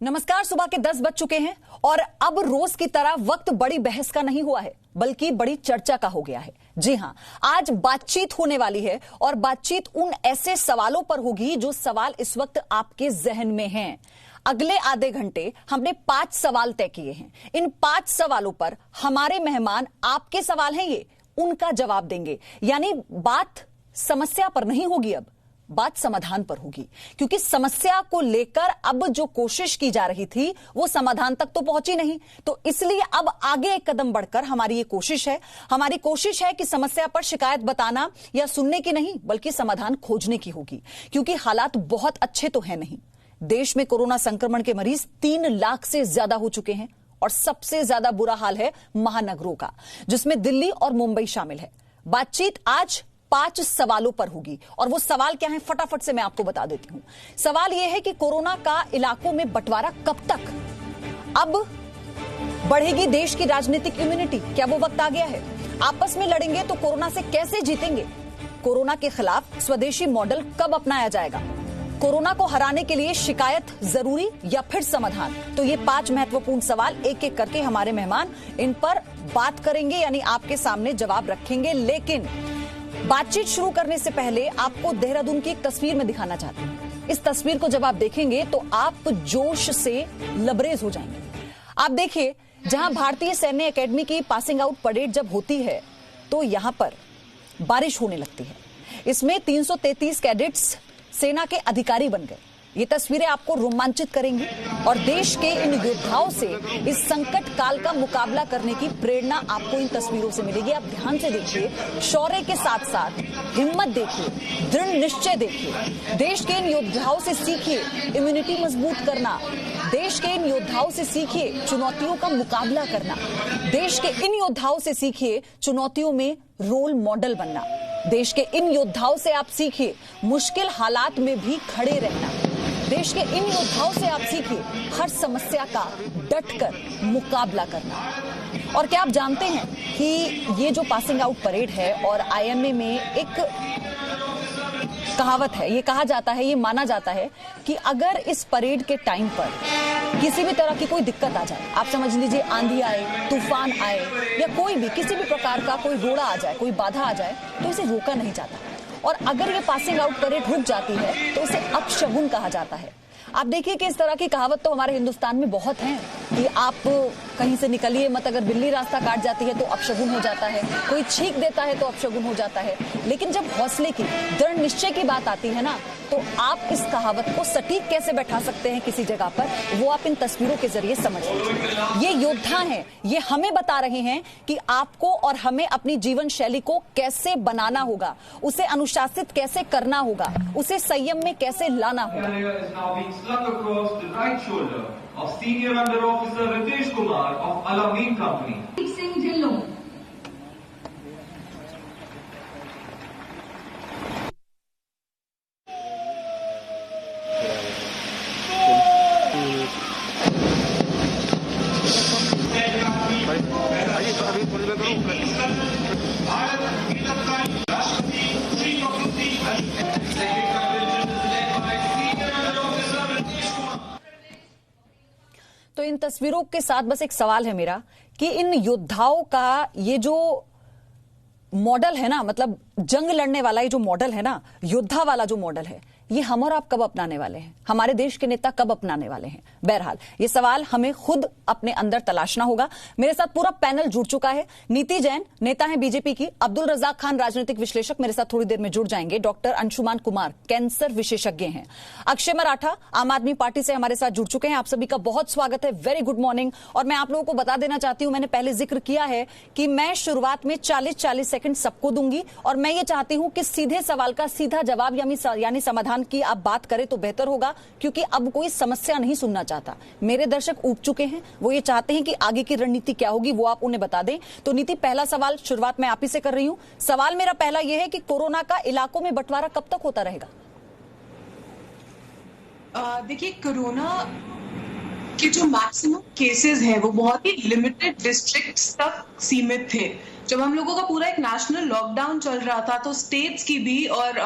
नमस्कार। सुबह के 10 बज चुके हैं और अब रोज की तरह वक्त बड़ी बहस का नहीं हुआ है बल्कि बड़ी चर्चा का हो गया है। जी हां, आज बातचीत होने वाली है और बातचीत उन ऐसे सवालों पर होगी जो सवाल इस वक्त आपके जहन में हैं। अगले आधे घंटे हमने 5 सवाल तय किए हैं। इन 5 सवालों पर हमारे मेहमान आपके सवाल हैं, ये उनका जवाब देंगे। यानी बात समस्या पर नहीं होगी, अब बात समाधान पर होगी, क्योंकि समस्या को लेकर अब जो कोशिश की जा रही थी वो समाधान तक तो पहुंची नहीं। तो इसलिए अब आगे एक कदम बढ़कर हमारी ये कोशिश है कि समस्या पर शिकायत बताना या सुनने की नहीं बल्कि समाधान खोजने की होगी, क्योंकि हालात बहुत अच्छे तो है नहीं। देश में कोरोना संक्रमण के मरीज 3 लाख से ज्यादा हो चुके हैं और सबसे ज्यादा बुरा हाल है महानगरों का, जिसमें दिल्ली और मुंबई शामिल है। बातचीत आज 5 सवालों पर होगी और वो सवाल क्या है फटाफट से मैं आपको बता देती हूं। सवाल यह है कि कोरोना का इलाकों में बंटवारा कब तक, अब बढ़ेगी देश की राजनीतिक इम्यूनिटी, क्या वो वक्त आ गया है? आपस में लड़ेंगे तो कोरोना से कैसे जीतेंगे? कोरोना के खिलाफ स्वदेशी मॉडल कब अपनाया जाएगा? कोरोना को हराने के लिए शिकायत जरूरी या फिर समाधान? तो ये 5 महत्वपूर्ण सवाल एक एक करके हमारे मेहमान इन पर बात करेंगे, यानी आपके सामने जवाब रखेंगे। लेकिन बातचीत शुरू करने से पहले आपको देहरादून की एक तस्वीर में दिखाना चाहती हूं। इस तस्वीर को जब आप देखेंगे तो आप जोश से लबरेज हो जाएंगे। आप देखिए, जहां भारतीय सैन्य एकेडमी की पासिंग आउट परेड जब होती है तो यहां पर बारिश होने लगती है। इसमें 333 कैडेट्स सेना के अधिकारी बन गए। ये तस्वीरें आपको रोमांचित करेंगी और देश के इन योद्धाओं से इस संकट काल का मुकाबला करने की प्रेरणा आपको इन तस्वीरों से मिलेगी। आप ध्यान से देखिए, शौर्य के साथ साथ हिम्मत देखिए, दृढ़ निश्चय देखिए। देश के इन योद्धाओं से सीखिए इम्यूनिटी मजबूत करना। देश के इन योद्धाओं से सीखिए चुनौतियों का मुकाबला करना। देश के इन योद्धाओं से सीखिए चुनौतियों में रोल मॉडल बनना। देश के इन योद्धाओं से आप सीखिए मुश्किल हालात में भी खड़े रहना। देश के इन योद्धाओं से आप सीखिए हर समस्या का डटकर मुकाबला करना। और क्या आप जानते हैं कि ये जो पासिंग आउट परेड है और आईएमए में एक कहावत है, ये कहा जाता है, ये माना जाता है कि अगर इस परेड के टाइम पर किसी भी तरह की कोई दिक्कत आ जाए, आप समझ लीजिए आंधी आए, तूफान आए या कोई भी किसी भी प्रकार का कोई रोड़ा आ जाए, कोई बाधा आ जाए, तो इसे रोका नहीं जाता। और अगर ये पासिंग आउट परेड रुक जाती है तो उसे अपशगुन कहा जाता है। आप देखिए कि इस तरह की कहावत तो हमारे हिंदुस्तान में बहुत हैं कि आप कहीं से निकलिए मत, अगर बिल्ली रास्ता काट जाती है तो अपशगुन हो जाता है, कोई छींक देता है तो अपशगुन हो जाता है। लेकिन जब हौसले की, दृढ़ निश्चय की बात आती है ना, तो आप इस कहावत को सटीक कैसे बैठा सकते हैं किसी जगह पर, वो आप इन तस्वीरों के जरिए समझ लीजिए। ये योद्धा हैं, ये हमें बता रहे हैं कि आपको और हमें अपनी जीवन शैली को कैसे बनाना होगा, उसे अनुशासित कैसे करना होगा, उसे संयम में कैसे लाना होगा। Slung across the right shoulder of Senior Under Officer Ritesh Kumar of Alameen Company. Singh Dhillon. तो इन तस्वीरों के साथ बस एक सवाल है मेरा कि इन योद्धाओं का ये जो मॉडल है ना, मतलब जंग लड़ने वाला ये जो मॉडल है ना, योद्धा वाला जो मॉडल है, ये हम और आप कब अपनाने वाले हैं? हमारे देश के नेता कब अपनाने वाले हैं? बहरहाल ये सवाल हमें खुद अपने अंदर तलाशना होगा। मेरे साथ पूरा पैनल जुड़ चुका है। नीति जैन नेता है बीजेपी की, अब्दुल रजाक खान राजनीतिक विश्लेषक मेरे साथ थोड़ी देर में जुड़ जाएंगे, डॉक्टर अंशुमान कुमार कैंसर विशेषज्ञ हैं, अक्षय मराठा आम आदमी पार्टी से हमारे साथ जुड़ चुके हैं। आप सभी का बहुत स्वागत है, वेरी गुड मॉर्निंग। और मैं आप लोगों को बता देना चाहती हूं, मैंने पहले जिक्र किया है कि मैं शुरुआत में 40-40 सेकंड सबको दूंगी और मैं ये चाहती हूं कि सीधे सवाल का सीधा जवाब यानी समाधान की आप बात करें तो बेहतर होगा, क्योंकि अब कोई समस्या नहीं सुनना चाहता। मेरे दर्शक ऊब चुके हैं, वो ये चाहते हैं कि आगे की रणनीति क्या होगी वो आप उन्हें बता दें। तो नीति, पहला सवाल शुरुआत मैं आप ही से कर रही हूं। सवाल मेरा पहला यह है कि कोरोना का इलाकों में बंटवारा कब तक होता रहेगा? देखिए, कोरोना के जो मैक्सिमम केसेस हैं वो बहुत ही लिमिटेड डिस्ट्रिक्ट्स तक सीमित थे। जब हम लोगों का पूरा एक नेशनल लॉकडाउन चल रहा था तो स्टेट्स की भी और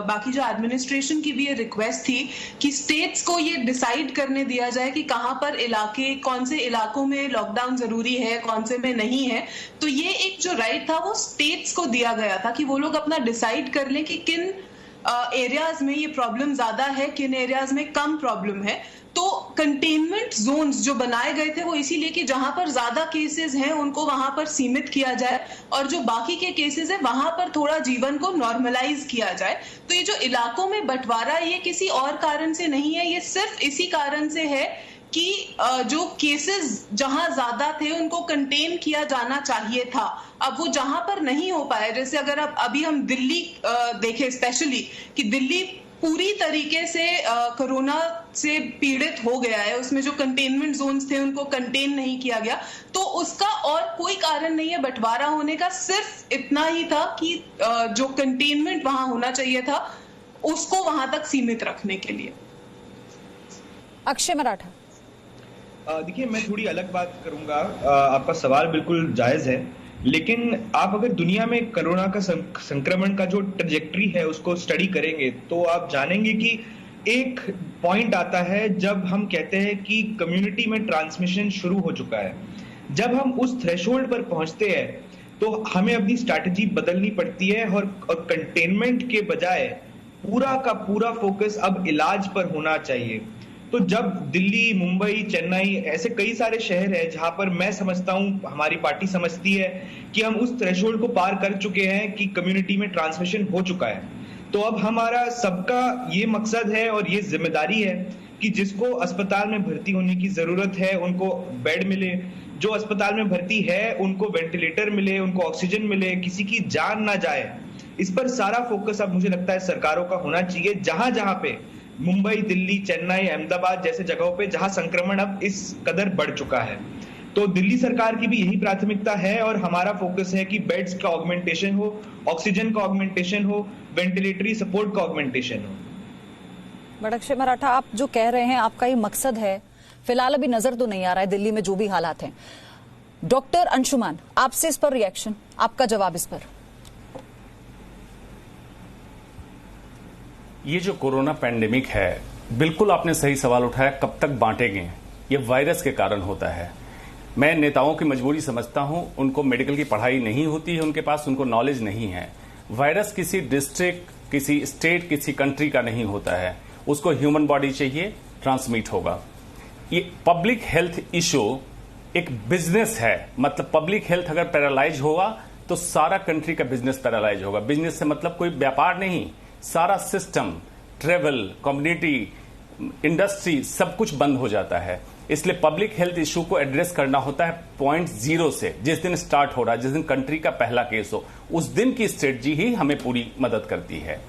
बाकी जो एडमिनिस्ट्रेशन की भी ये रिक्वेस्ट थी कि स्टेट्स को ये डिसाइड करने दिया जाए कि कहां पर इलाके, कौन से इलाकों में लॉकडाउन जरूरी है, कौन से में नहीं है। तो ये एक जो राइट था वो स्टेट्स को दिया गया था कि वो लोग अपना डिसाइड कर लें कि किन एरियाज में ये प्रॉब्लम ज्यादा है, किन एरियाज में कम प्रॉब्लम है। तो कंटेनमेंट जोन्स जो बनाए गए थे वो इसीलिए कि जहां पर ज्यादा केसेस हैं उनको वहां पर सीमित किया जाए और जो बाकी के केसेस है वहां पर थोड़ा जीवन को नॉर्मलाइज किया जाए। तो ये जो इलाकों में बंटवारा ये किसी और कारण से नहीं है, ये सिर्फ इसी कारण से है कि जो केसेस जहां ज्यादा थे उनको कंटेन किया जाना चाहिए था। अब वो जहां पर नहीं हो पाया, जैसे अगर अब अभी हम दिल्ली देखें स्पेशली कि दिल्ली पूरी तरीके से कोरोना से पीड़ित हो गया है, उसमें जो कंटेनमेंट जोन्स थे उनको कंटेन नहीं किया गया, तो उसका और कोई कारण नहीं है बंटवारा होने का, सिर्फ इतना ही था कि जो कंटेनमेंट वहां होना चाहिए था उसको वहां तक सीमित रखने के लिए। अक्षय मराठा, देखिए मैं थोड़ी अलग बात करूंगा। आपका सवाल बिल्कुल जायज है, लेकिन आप अगर दुनिया में कोरोना का संक्रमण का जो ट्रैजेक्टरी है उसको स्टडी करेंगे तो आप जानेंगे कि एक पॉइंट आता है जब हम कहते हैं कि कम्युनिटी में ट्रांसमिशन शुरू हो चुका है। जब हम उस थ्रेशोल्ड पर पहुंचते हैं तो हमें अपनी स्ट्रैटेजी बदलनी पड़ती है और कंटेनमेंट के बजाय पूरा का पूरा फोकस अब इलाज पर होना चाहिए। तो जब दिल्ली, मुंबई, चेन्नई ऐसे कई सारे शहर हैं जहां पर मैं समझता हूं, हमारी पार्टी समझती है कि हम उस थ्रेशोल्ड को पार कर चुके हैं कि कम्युनिटी में ट्रांसमिशन हो चुका है, तो अब हमारा सबका ये मकसद है और ये जिम्मेदारी है कि जिसको अस्पताल में भर्ती होने की जरूरत है उनको बेड मिले, जो अस्पताल में भर्ती है उनको वेंटिलेटर मिले, उनको ऑक्सीजन मिले, किसी की जान ना जाए। इस पर सारा फोकस अब मुझे लगता है सरकारों का होना चाहिए। जहां जहां पे मुंबई, दिल्ली, चेन्नई, अहमदाबाद जैसे जगहों पे जहां संक्रमण अब इस कदर बढ़ चुका है, तो दिल्ली सरकार की भी यही प्राथमिकता है और हमारा फोकस है कि बेड्स का ऑगमेंटेशन हो, ऑक्सीजन का ऑगमेंटेशन हो, वेंटिलेटरी सपोर्ट का ऑगमेंटेशन हो। बट अक्षय मराठा, आप जो कह रहे हैं आपका ये मकसद है, फिलहाल अभी नजर तो नहीं आ रहा है दिल्ली में जो भी हालात हैं। डॉक्टर अंशुमान, आपसे इस पर रिएक्शन, आपका जवाब इस पर। ये जो कोरोना पैंडेमिक है, बिल्कुल आपने सही सवाल उठाया, कब तक बांटेंगे? ये वायरस के कारण होता है। मैं नेताओं की मजबूरी समझता हूं, उनको मेडिकल की पढ़ाई नहीं होती है उनके पास, उनको नॉलेज नहीं है। वायरस किसी डिस्ट्रिक्ट, किसी स्टेट, किसी कंट्री का नहीं होता है, उसको ह्यूमन बॉडी चाहिए, ट्रांसमिट होगा। ये पब्लिक हेल्थ इशू एक बिजनेस है, मतलब पब्लिक हेल्थ अगर पैरालाइज होगा तो सारा कंट्री का बिजनेस पैरालाइज होगा। बिजनेस से मतलब कोई व्यापार नहीं, सारा सिस्टम, ट्रेवल, कम्युनिटी, इंडस्ट्री, सब कुछ बंद हो जाता है। इसलिए पब्लिक हेल्थ इशू को एड्रेस करना होता है पॉइंट 0 से। जिस दिन स्टार्ट हो रहा है, जिस दिन कंट्री का पहला केस हो, उस दिन की स्ट्रेटजी ही हमें पूरी मदद करती है।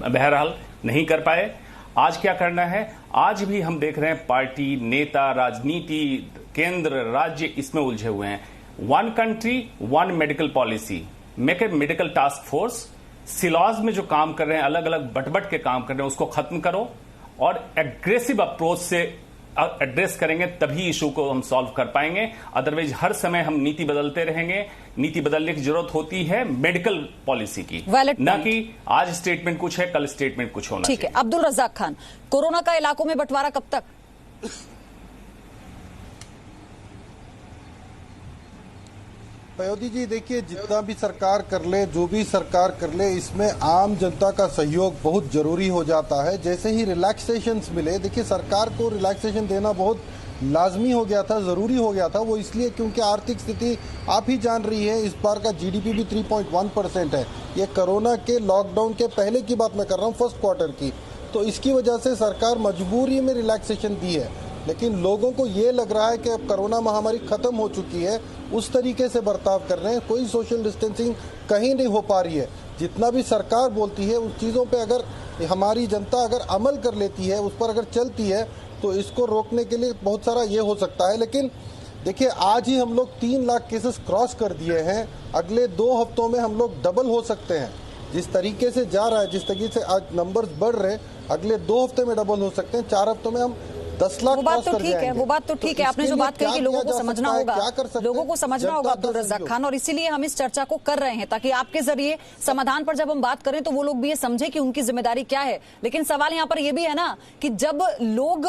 बहरहाल नहीं कर पाए। आज क्या करना है? आज भी हम देख रहे हैं पार्टी, नेता, राजनीति, केंद्र, राज्य इसमें उलझे हुए हैं। One country, one medical policy, make a medical task force. सिलॉज में जो काम कर रहे हैं, अलग अलग बट के काम कर रहे हैं, उसको खत्म करो और एग्रेसिव अप्रोच से एड्रेस करेंगे, तभी इशू को हम सॉल्व कर पाएंगे। अदरवाइज हर समय हम नीति बदलते रहेंगे। नीति बदलने की जरूरत होती है मेडिकल पॉलिसी की, न कि आज स्टेटमेंट कुछ है, कल स्टेटमेंट कुछ होना। ठीक है, अब्दुल रज्जाक खान, कोरोना का इलाकों में बंटवारा कब तक? पयोधी जी, देखिए, जितना भी सरकार कर ले, जो भी सरकार कर ले, इसमें आम जनता का सहयोग बहुत जरूरी हो जाता है। जैसे ही रिलैक्सेशंस मिले, देखिए सरकार को रिलैक्सेशन देना बहुत लाजमी हो गया था, जरूरी हो गया था। वो इसलिए क्योंकि आर्थिक स्थिति आप ही जान रही है, इस बार का जीडीपी भी 3.1% है। ये कोरोना के लॉकडाउन के पहले की बात मैं कर रहा हूँ, फर्स्ट क्वार्टर की। तो इसकी वजह से सरकार मजबूरी में रिलैक्सेशन दी है, लेकिन लोगों को ये लग रहा है कि अब कोरोना महामारी खत्म हो चुकी है, उस तरीके से बर्ताव कर रहे हैं। कोई सोशल डिस्टेंसिंग कहीं नहीं हो पा रही है। जितना भी सरकार बोलती है उस चीज़ों पे अगर हमारी जनता अगर अमल कर लेती है, उस पर अगर चलती है, तो इसको रोकने के लिए बहुत सारा ये हो सकता है। लेकिन देखिए, आज ही हम लोग 3 लाख केसेस क्रॉस कर दिए हैं। अगले 2 हफ्तों में हम लोग डबल हो सकते हैं। जिस तरीके से जा रहा है, जिस तरीके से आज नंबर्स बढ़ रहे हैं, अगले 2 हफ्ते में डबल हो सकते हैं। 4 हफ्तों में हम 10 लाख वो बात क्रॉस तो कर ठीक है, जाएंगे। वो बात तो ठीक है। आपने इसके जो लिए बात कही क्या कि लोगों किया को जा समझना सकता है, होगा, क्या कर सकते हैं? लोगों को समझना जनता होगा का अब्दुल रज़ाक सहयोग। खान, और इसीलिए हम इस चर्चा को कर रहे हैं ताकि आपके जरिए समाधान पर जब हम बात करें तो वो लोग भी ये समझे कि उनकी जिम्मेदारी क्या है। लेकिन सवाल यहाँ पर ये भी है ना कि जब लोग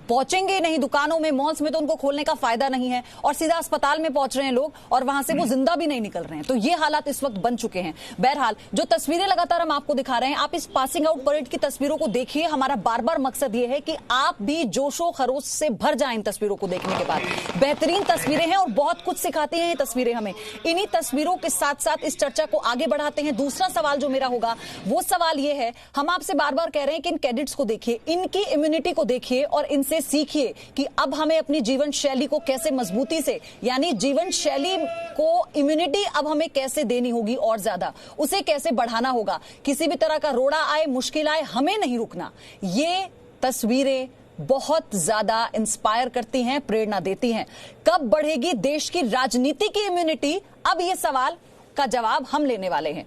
पहुंचेंगे नहीं दुकानों में, मॉल्स में, तो उनको खोलने का फायदा नहीं है और सीधा अस्पताल में पहुंच रहे हैं लोग और वहां से वो जिंदा भी नहीं निकल रहे हैं। तो ये हालात इस वक्त बन चुके हैं। बहरहाल जो तस्वीरें लगातार हम आपको दिखा रहे हैं, आप इस पासिंग आउट परेड की तस्वीरों को देखिए। हमारा बार बार मकसद ये है कि आप भी जोशो खरोश से भर जाएं इन तस्वीरों को देखने के बाद। बेहतरीन तस्वीरें हैं और बहुत कुछ सिखाती हैं ये तस्वीरें हमें। इन्हीं तस्वीरों के साथ साथ इस चर्चा को आगे बढ़ाते हैं। दूसरा सवाल जो मेरा होगा वो सवाल ये है, हम आपसे बार बार कह रहे हैं कि इन कैडेट्स को देखिए, इनकी इम्यूनिटी को देखिए और इनसे सीखिए कि अब हमें अपनी जीवन शैली को कैसे मजबूती से, यानी जीवन शैली को इम्यूनिटी अब हमें कैसे देनी होगी और ज्यादा उसे कैसे बढ़ाना होगा। किसी भी तरह का रोड़ा आए, मुश्किल आए, हमें नहीं रुकना। ये तस्वीरें बहुत ज्यादा इंस्पायर करती हैं, प्रेरणा देती हैं। कब बढ़ेगी देश की राजनीति की इम्यूनिटी? अब ये सवाल का जवाब हम लेने वाले हैं।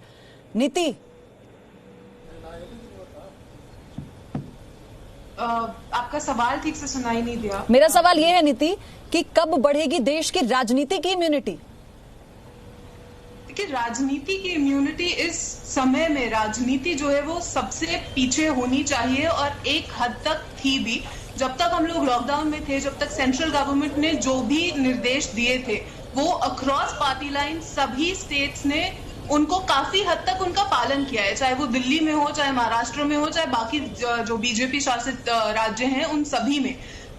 नीति, आपका सवाल ठीक से सुनाई नहीं दिया। मेरा सवाल यह है नीति कि कब बढ़ेगी देश की राजनीति की इम्यूनिटी? देखिए, राजनीति की इम्यूनिटी इस समय में, राजनीति जो है वो सबसे पीछे होनी चाहिए और एक हद तक थी भी। जब तक हम लोग लॉकडाउन में थे, जब तक सेंट्रल गवर्नमेंट ने जो भी निर्देश दिए थे वो अक्रॉस पार्टी लाइन सभी स्टेट्स ने उनको काफी हद तक उनका पालन किया है, चाहे वो दिल्ली में हो, चाहे महाराष्ट्र में हो, चाहे बाकी जो बीजेपी शासित राज्य हैं उन सभी में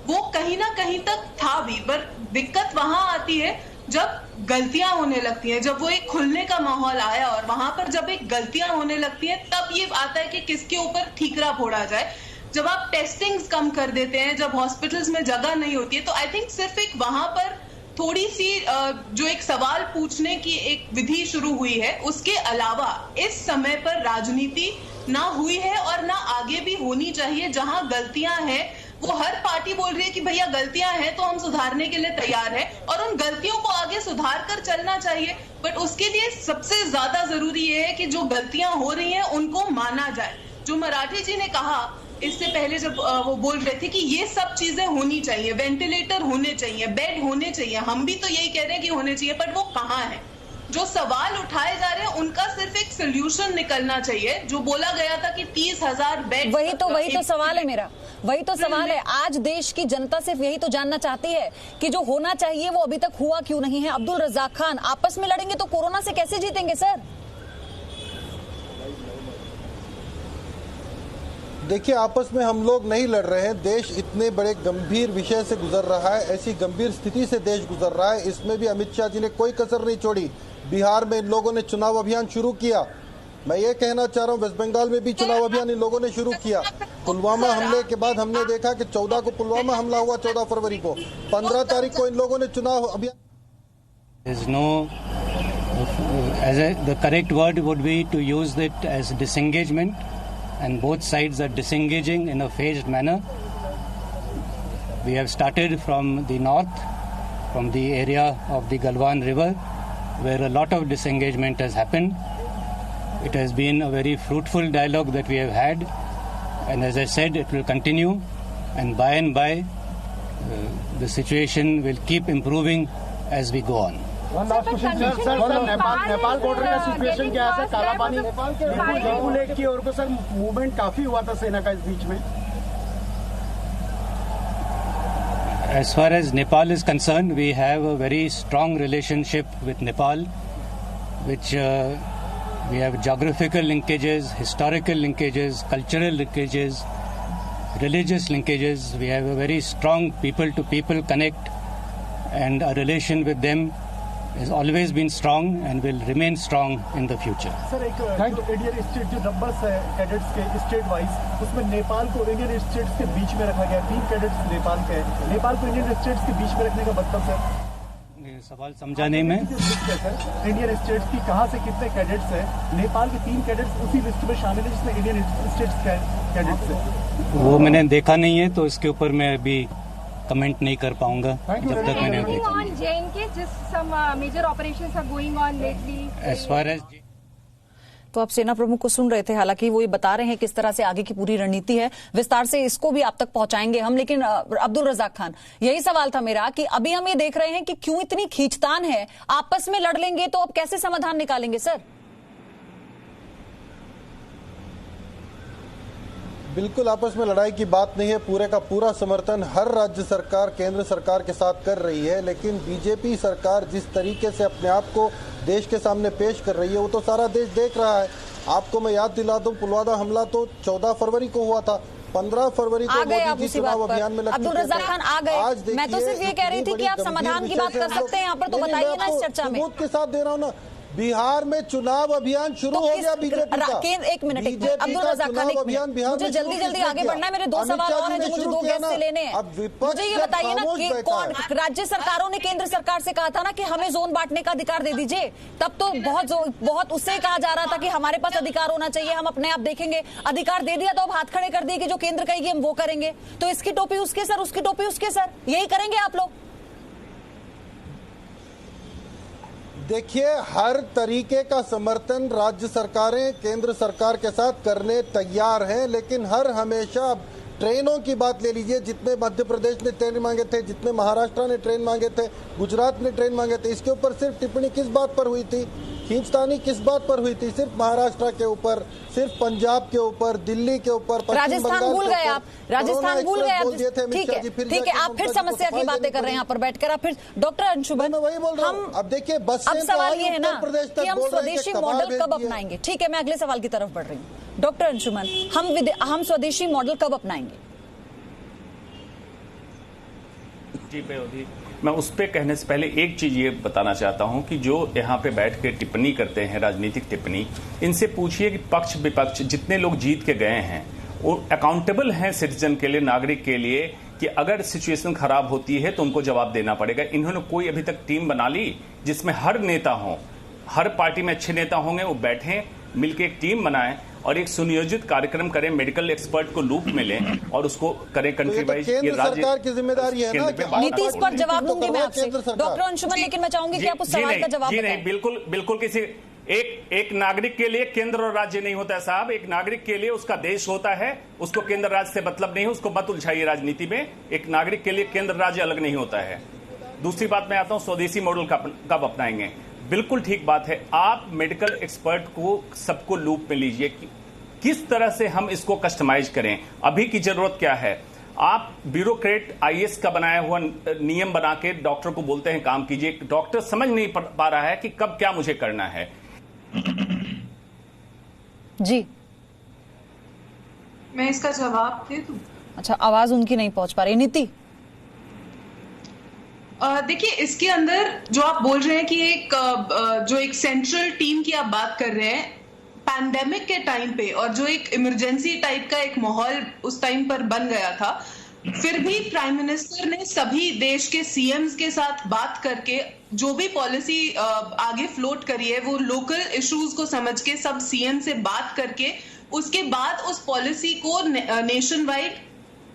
वो कहीं ना कहीं तक था भी। पर दिक्कत वहां आती है जब गलतियां होने लगती हैं, जब वो एक खुलने का माहौल आया और वहां पर जब एक गलतियां होने लगती हैं तब ये आता है कि किसके ऊपर ठीकरा फोड़ा जाए। जब आप टेस्टिंग्स कम कर देते हैं, जब हॉस्पिटल्स में जगह नहीं होती है, तो आई थिंक सिर्फ एक वहां पर थोड़ी सी जो एक सवाल पूछने की एक विधि शुरू हुई है, उसके अलावा इस समय पर राजनीति ना हुई है और ना आगे भी होनी चाहिए। जहां गलतियां हैं वो हर पार्टी बोल रही है कि भैया गलतियां हैं तो हम सुधारने के लिए तैयार हैं और उन गलतियों को आगे सुधार कर चलना चाहिए। बट उसके लिए सबसे ज्यादा जरूरी ये है कि जो गलतियां हो रही हैं उनको माना जाए। जो मराठी जी ने कहा इससे पहले जब वो बोल रहे थे कि ये सब चीजें होनी चाहिए, वेंटिलेटर होने चाहिए, बेड होने चाहिए, हम भी तो यही कह रहे हैं कि होने चाहिए, पर वो कहाँ है? जो सवाल उठाए जा रहे हैं उनका सिर्फ एक सोल्यूशन निकलना चाहिए। जो बोला गया था कि 30,000 बेड, वही तो सवाल है मेरा, वही तो सवाल है। आज देश की जनता सिर्फ यही तो जानना चाहती है कि जो होना चाहिए वो अभी तक हुआ क्यों नहीं है। अब्दुल रज़ाक खान, आपस में लड़ेंगे तो कोरोना से कैसे जीतेंगे सर? देखिए, आपस में हम लोग नहीं लड़ रहे हैं। देश इतने बड़े गंभीर विषय से गुजर रहा है, ऐसी गंभीर स्थिति से देश गुजर रहा है। इसमें भी अमित शाह जी ने कोई कसर नहीं छोड़ी। बिहार में इन लोगों ने चुनाव अभियान शुरू किया। मैं ये कहना चाह रहा हूँ, वेस्ट बंगाल में भी चुनाव अभियान इन लोगों ने शुरू किया। पुलवामा हमले के बाद हमने देखा कि 14 को पुलवामा हमला हुआ, 14 फरवरी को, 15 तारीख को इन लोगों ने चुनाव अभियान। The correct word would be to use it as disengagement, and both sides are disengaging in a phased manner. We have started from the north, from the area of the Galwan River, where a lot of disengagement has happened. It has been a very fruitful dialogue that we have had, and as I said, it will continue, and by the situation will keep improving as we go on. One last question, sir, Nepal border का situation क्या है sir? काला पानी Jaipur lake की ओर को sir movement काफी हुआ था सेना का इस बीच में। As far as Nepal is concerned, we have a very strong relationship with Nepal, which we have geographical linkages, historical linkages, cultural linkages, religious linkages. We have a very strong people-to-people connect, and our relation with them has always been strong and will remain strong in the future. Sir, एक Indian state जो numbers है cadets के state wise, उसमें नेपाल को Indian states के बीच में रखा गया। 3 कैडेट्स नेपाल के हैं, नेपाल को इंडियन स्टेट्स के बीच में रखने का मतलब सर? सवाल समझा नहीं मैं। इंडियन स्टेट्स की कहां से कितने कैडेट्स हैं? नेपाल के 3 कैडेट्स उसी लिस्ट में शामिल है जिसमें इंडियन स्टेट्स कैडेट्स हैं। वो मैंने देखा नहीं है, तो इसके ऊपर मैं अभी कमेंट नहीं कर पाऊंगा जब तक मैंने देखा नहीं। As far as तो आप सेना प्रमुख को सुन रहे थे, हालांकि वो ये बता रहे हैं किस तरह से आगे की पूरी रणनीति है, विस्तार से इसको भी आप तक पहुंचाएंगे हम। लेकिन अब्दुल रज़ाक खान, यही सवाल था मेरा कि अभी हम ये देख रहे हैं कि क्यों इतनी खींचतान है, आपस में लड़ लेंगे तो अब कैसे समाधान निकालेंगे सर? बिल्कुल आपस में लड़ाई की बात नहीं है, पूरे का पूरा समर्थन हर राज्य सरकार केंद्र सरकार के साथ कर रही है। लेकिन बीजेपी सरकार जिस तरीके से अपने आप को देश के सामने पेश कर रही है वो तो सारा देश देख रहा है। आपको मैं याद दिला दूं, पुलवामा हमला तो 14 फरवरी को हुआ था, 15 फरवरी को मोदी जी चुनाव अभियान में लग चुके थे। अब्दुल रज़ाक खान आ गए, मैं तो सिर्फ ये कह रही थी कि आप समाधान की बात कर सकते हैं यहाँ पर, तो बताइए ना इस चर्चा में। सबूत के साथ दे रहा हूँ ना, बिहार में चुनाव अभियान शुरू हो गया बीजेपी का। एक मिनट अब्दुल रज़ाक खान, मुझे जल्दी आगे बढ़ना है, मेरे 2 सवाल और हैं जो मुझे 2 गेस्ट से लेने हैं। मुझे ये बताइए ना कि कौन राज्य सरकारों ने केंद्र सरकार से कहा था ना कि हमें जोन बांटने का अधिकार दे दीजिए, तब तो बहुत उससे कहा जा रहा था कि हमारे पास अधिकार होना चाहिए, हम अपने आप देखेंगे। अधिकार दे दिया तो अब हाथ खड़े कर दिए कि जो केंद्र कहेगी हम वो करेंगे। तो इसकी टोपी उसके सर, उसकी टोपी उसके सर, यही करेंगे आप लोग? देखिए, हर तरीके का समर्थन राज्य सरकारें केंद्र सरकार के साथ करने तैयार हैं, लेकिन हर हमेशा ट्रेनों की बात ले लीजिए, जितने मध्य प्रदेश ने ट्रेन मांगे थे, जितने महाराष्ट्र ने ट्रेन मांगे थे, गुजरात ने ट्रेन मांगे थे, इसके ऊपर सिर्फ टिप्पणी किस बात पर हुई थी, खींचतानी किस बात पर हुई थी? सिर्फ महाराष्ट्र के ऊपर, सिर्फ पंजाब के ऊपर, दिल्ली के ऊपर, राजस्थान भूल गए आप, राजस्थान भूल गए आप। ठीक है, आप फिर समस्या की बातें कर रहे हैं यहाँ पर बैठकर। आप फिर डॉक्टर अंशुमन, मैं वही बोल रहा हूँ। अब देखिए, बस अब सवाल ये है ना कि हम स्वदेशी मॉडल कब अपनाएंगे? ठीक है, मैं अगले सवाल की तरफ बढ़ रही हूँ। डॉक्टर अंशुमन, हम स्वदेशी मॉडल कब अपनाएंगे? जी पेयोधी, मैं उस पर कहने से पहले एक चीज ये बताना चाहता हूं कि जो यहाँ पे बैठ के टिप्पणी करते हैं, राजनीतिक टिप्पणी, इनसे पूछिए कि पक्ष विपक्ष जितने लोग जीत के गए हैं वो अकाउंटेबल हैं सिटीजन के लिए, नागरिक के लिए, कि अगर सिचुएशन खराब होती है तो उनको जवाब देना पड़ेगा। इन्होंने कोई अभी तक टीम बना ली जिसमें हर नेता हो, हर पार्टी में अच्छे नेता होंगे, वो बैठें मिलकर एक टीम बनाएं और एक सुनियोजित कार्यक्रम करें, मेडिकल एक्सपर्ट को लूप में लें और उसको करें कंट्री वाइज। ये सरकार की जिम्मेदारी है ना। नीतीश पर जवाब दूंगी मैं आपसे डॉक्टर अंशुमन, लेकिन मैं चाहूंगी कि आप उस सवाल का जवाब नहीं, बिल्कुल किसी एक नागरिक के लिए केंद्र और राज्य नहीं होता है साहब। एक नागरिक के लिए उसका देश होता है, उसको केंद्र राज्य से मतलब नहीं है, उसको मत उलझाइए राजनीति में। एक नागरिक के लिए केंद्र राज्य अलग नहीं होता है। दूसरी बात मैं आता हूं, स्वदेशी मॉडल कब अपनाएंगे? बिल्कुल ठीक बात है, आप मेडिकल एक्सपर्ट को सबको लूप में लीजिए, किस तरह से हम इसको कस्टमाइज करें। अभी की जरूरत क्या है? आप ब्यूरोक्रेट आईएएस का बनाया हुआ नियम बना के डॉक्टर को बोलते हैं काम कीजिए, डॉक्टर समझ नहीं पा रहा है कि कब क्या मुझे करना है। जी, मैं इसका जवाब दे दूं? अच्छा, आवाज उनकी नहीं पहुंच पा रही। नीति, देखिए, इसके अंदर जो आप बोल रहे हैं कि एक सेंट्रल टीम की आप बात कर रहे हैं पैंडेमिक के टाइम पे, और जो एक इमरजेंसी टाइप का एक माहौल उस टाइम पर बन गया था, फिर भी प्राइम मिनिस्टर ने सभी देश के सीएम्स के साथ बात करके जो भी पॉलिसी आगे फ्लोट करी है वो लोकल इश्यूज को समझ के सब सीएम से बात करके उसके बाद उस पॉलिसी को नेशन वाइड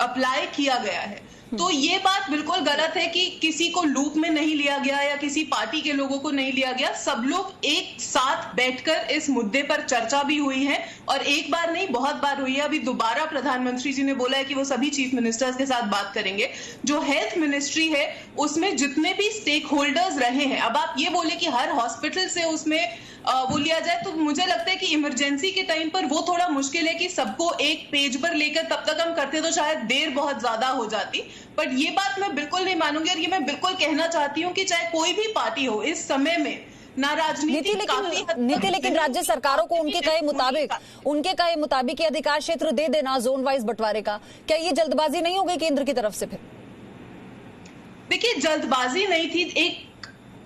अप्लाई किया गया है। तो ये बात बिल्कुल गलत है कि किसी को लूप में नहीं लिया गया या किसी पार्टी के लोगों को नहीं लिया गया। सब लोग एक साथ बैठकर इस मुद्दे पर चर्चा भी हुई है, और एक बार नहीं बहुत बार हुई है। अभी दोबारा प्रधानमंत्री जी ने बोला है कि वो सभी चीफ मिनिस्टर्स के साथ बात करेंगे। जो हेल्थ मिनिस्ट्री है उसमें जितने भी स्टेक होल्डर्स रहे हैं, अब आप ये बोले कि हर हॉस्पिटल से उसमें वो लिया जाए, तो मुझे लगता है कि इमरजेंसी के टाइम पर वो थोड़ा मुश्किल है कि सबको एक पेज पर लेकर तब तक हम करते तो शायद देर बहुत ज्यादा हो जाती। बट ये बात मैं बिल्कुल नहीं मानूंगी, और ये मैं बिल्कुल कहना चाहती हूँ कि चाहे कोई भी पार्टी हो इस समय में ना राजनीति, लेकिन राज्य सरकारों को उनके कहे मुताबिक ये अधिकार क्षेत्र दे देना जोन वाइज बंटवारे का, क्या ये जल्दबाजी नहीं हो गई केंद्र की तरफ से? फिर देखिए, जल्दबाजी नहीं थी। एक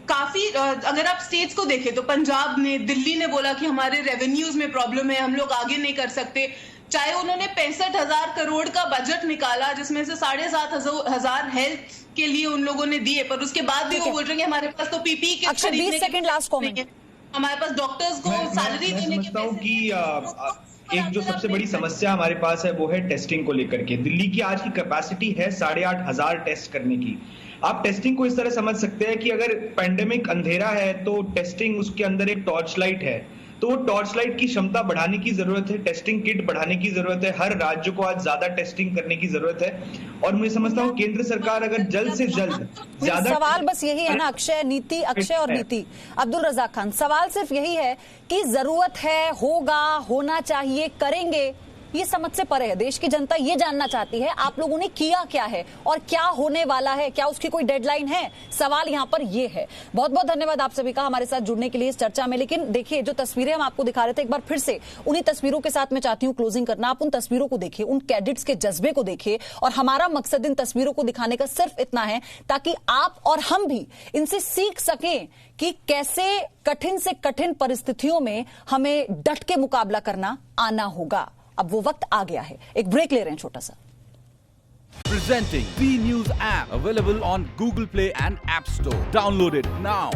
काफी अगर आप स्टेट्स को देखें तो पंजाब ने, दिल्ली ने बोला कि हमारे रेवेन्यूज में प्रॉब्लम है, हम लोग आगे नहीं कर सकते। चाहे उन्होंने 65,000 करोड़ का बजट निकाला जिसमें से 7,500 हेल्थ के लिए उन लोगों ने दिए, पर उसके बाद भी वो बोल रहे हैं कि हमारे पास तो पीपी के हमारे पास डॉक्टर्स को सैलरी देने के पैसे। एक जो सबसे बड़ी समस्या हमारे पास है वो है टेस्टिंग को लेकर के। दिल्ली की आज की कैपेसिटी है 8,500 टेस्ट करने की। आप टेस्टिंग को इस तरह समझ सकते हैं कि अगर पैंडेमिक अंधेरा है तो टेस्टिंग उसके अंदर एक टॉर्च लाइट है। तो टॉर्च लाइट की क्षमता बढ़ाने की जरूरत है, टेस्टिंग किट बढ़ाने की जरूरत है, हर राज्य को आज ज्यादा टेस्टिंग करने की जरूरत है। और मैं समझता हूँ केंद्र सरकार अगर जल्द से जल्द ज्यादा, सवाल बस यही है ना अक्षय, नीति, अक्षय और नीति। अब्दुल रज़ाक खान, सवाल सिर्फ यही है कि जरूरत है, होगा, होना चाहिए, करेंगे, ये समझ से परे है। देश की जनता ये जानना चाहती है आप लोगों ने किया क्या है और क्या होने वाला है, क्या उसकी कोई डेडलाइन है? सवाल यहां पर ये है। बहुत बहुत धन्यवाद आप सभी का हमारे साथ जुड़ने के लिए इस चर्चा में। लेकिन देखिए, जो तस्वीरें हम आपको दिखा रहे थे, एक बार फिर से उन्हीं तस्वीरों के साथ मैं चाहती हूं क्लोजिंग करना। आप उन तस्वीरों को देखिए, उन कैडेट्स के जज्बे को देखिए, और हमारा मकसद इन तस्वीरों को दिखाने का सिर्फ इतना है ताकि आप और हम भी इनसे सीख सकें कि कैसे कठिन से कठिन परिस्थितियों में हमें डट के मुकाबला करना आना होगा। अब वो वक्त आ गया है। एक ब्रेक ले रहे हैं छोटा सा। Presenting B News app available on Google Play and App Store. Download it now.